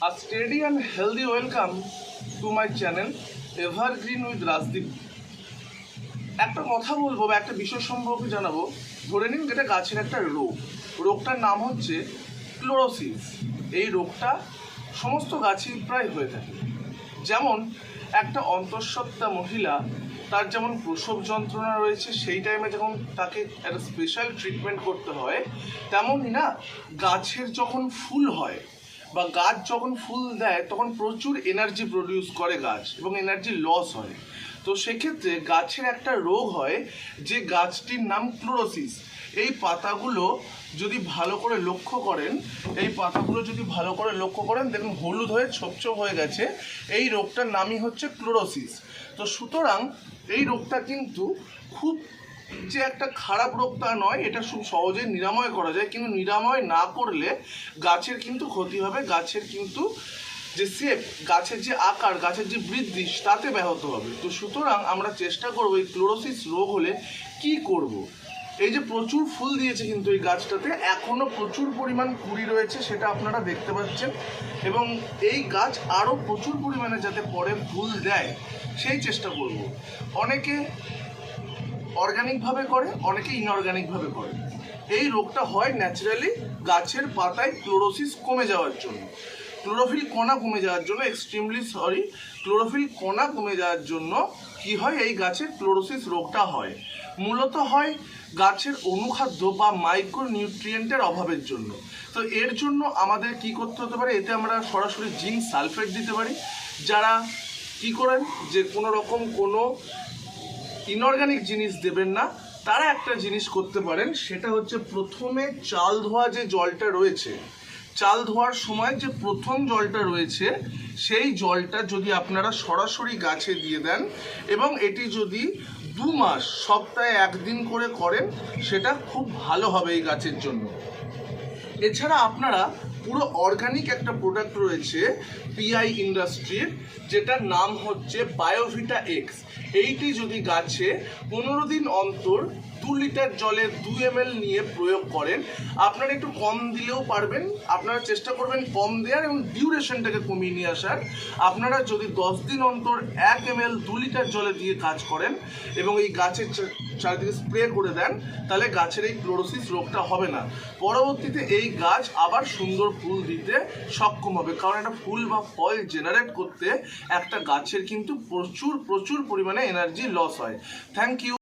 A steady and healthy welcome to my channel Evergreen with Rajdeep. একটা কথা বলবো বা একটা বিষয় সম্পর্কে জানাবো। ধরে নিন যেটা গাছের একটা রোগটার নাম হচ্ছে ক্লোরোসিস। এই রোগটা সমস্ত গাছই প্রায় হয়ে থাকে। যেমন একটা অন্তঃসত্ত্বা মহিলা, তার যেমন প্রসব যন্ত্রণা রয়েছে, সেই টাইমে যখন তাকে একটা স্পেশাল ট্রিটমেন্ট করতে হয়, তেমনই না গাছের যখন ফুল হয় বা গাছ যখন ফুল দেয় তখন প্রচুর এনার্জি প্রডিউস করে গাছ এবং এনার্জি লস হয়। তো সেক্ষেত্রে গাছের একটা রোগ হয় যে গাছটির নাম ক্লোরোসিস। এই পাতাগুলো যদি ভালো করে লক্ষ্য করেন, দেখুন হলুদ হয়ে ছোপ হয়ে গেছে। এই রোগটার নামই হচ্ছে ক্লোরোসিস। তো সুতরাং এই রোগটা কিন্তু খুব যে একটা খারাপ রোগ তা নয়, এটা খুব সহজেই নিরাময় করা যায়, কিন্তু নিরাময় না করলে গাছের কিন্তু ক্ষতি হবে। গাছের কিন্তু যে শেপ, গাছের যে আকার, গাছের যে বৃদ্ধি, তাতে ব্যাহত হবে। তো সুতরাং আমরা চেষ্টা করবো এই ক্লোরোসিস রোগ হলে কি করব। এই যে প্রচুর ফুল দিয়েছে কিন্তু এই গাছটাতে এখনো প্রচুর পরিমাণ কুড়ি রয়েছে, সেটা আপনারা দেখতে পাচ্ছেন, এবং এই গাছ আরও প্রচুর পরিমাণে যাতে পরে ফুল দেয় সেই চেষ্টা করব। অনেকে অর্গানিকভাবে করে, অনেকে ইনঅর্গানিকভাবে করে। এই রোগটা হয় ন্যাচারালি গাছের পাতায় ক্লোরোসিস কমে যাওয়ার জন্য, ক্লোরোফিল কণা কমে যাওয়ার জন্য, ক্লোরোফিল কণা কমে যাওয়ার জন্য কি হয়, এই গাছের ক্লোরোসিস রোগটা হয়। মূলত হয় গাছের অনুখাদ্য বা মাইক্রোনিউট্রিয়েন্টের অভাবের জন্য। তো এর জন্য আমাদের কি করতে হতে পারে, এতে আমরা সরাসরি জিঙ্ক সালফেট দিতে পারি। যারা কি করেন যে কোনো রকম কোনো ইনঅর্গানিক জিনিস দেবেন না, তারা একটা জিনিস করতে পারেন, সেটা হচ্ছে প্রথমে চাল ধোয়া যে জলটা রয়েছে, চাল ধোয়ার সময় যে প্রথম জলটা রয়েছে, সেই জলটা যদি আপনারা সরাসরি গাছে দিয়ে দেন এবং এটি যদি 2 মাস সপ্তাহে 1 দিন করে করেন, সেটা খুব ভালো হবে এই গাছের জন্য। এছাড়া আপনারা পুরো অর্গানিক একটা প্রোডাক্ট রয়েছে পিআই ইন্ডাস্ট্রির, যেটার নাম হচ্ছে বায়োভিটা এক্স। এইটি যদি গাছে 15 দিন অন্তর 2 লিটার জলে 2 ml নিয়ে প্রয়োগ করেন, আপনারা একটু কম দিলেও পারবেন, আপনারা চেষ্টা করবেন কম দেওয়ার এবং ডিউরেশনটাকে কমিয়ে নিয়ে আসার। আপনারা যদি 10 দিন অন্তর 1 ml 2 লিটার জলে দিয়ে কাজ করেন এবং এই গাছের চারিদিকে স্প্রে করে দেন, তাহলে গাছের এই ক্লোরোসিস রোগটা হবে না। পরবর্তীতে এই গাছ আবার সুন্দর ফুল দিতে সক্ষম হবে, কারণ একটা ফুল বা ফল জেনারেট করতে একটা গাছের কিন্তু প্রচুর পরিমাণে এনার্জি লস হয়। Thank you.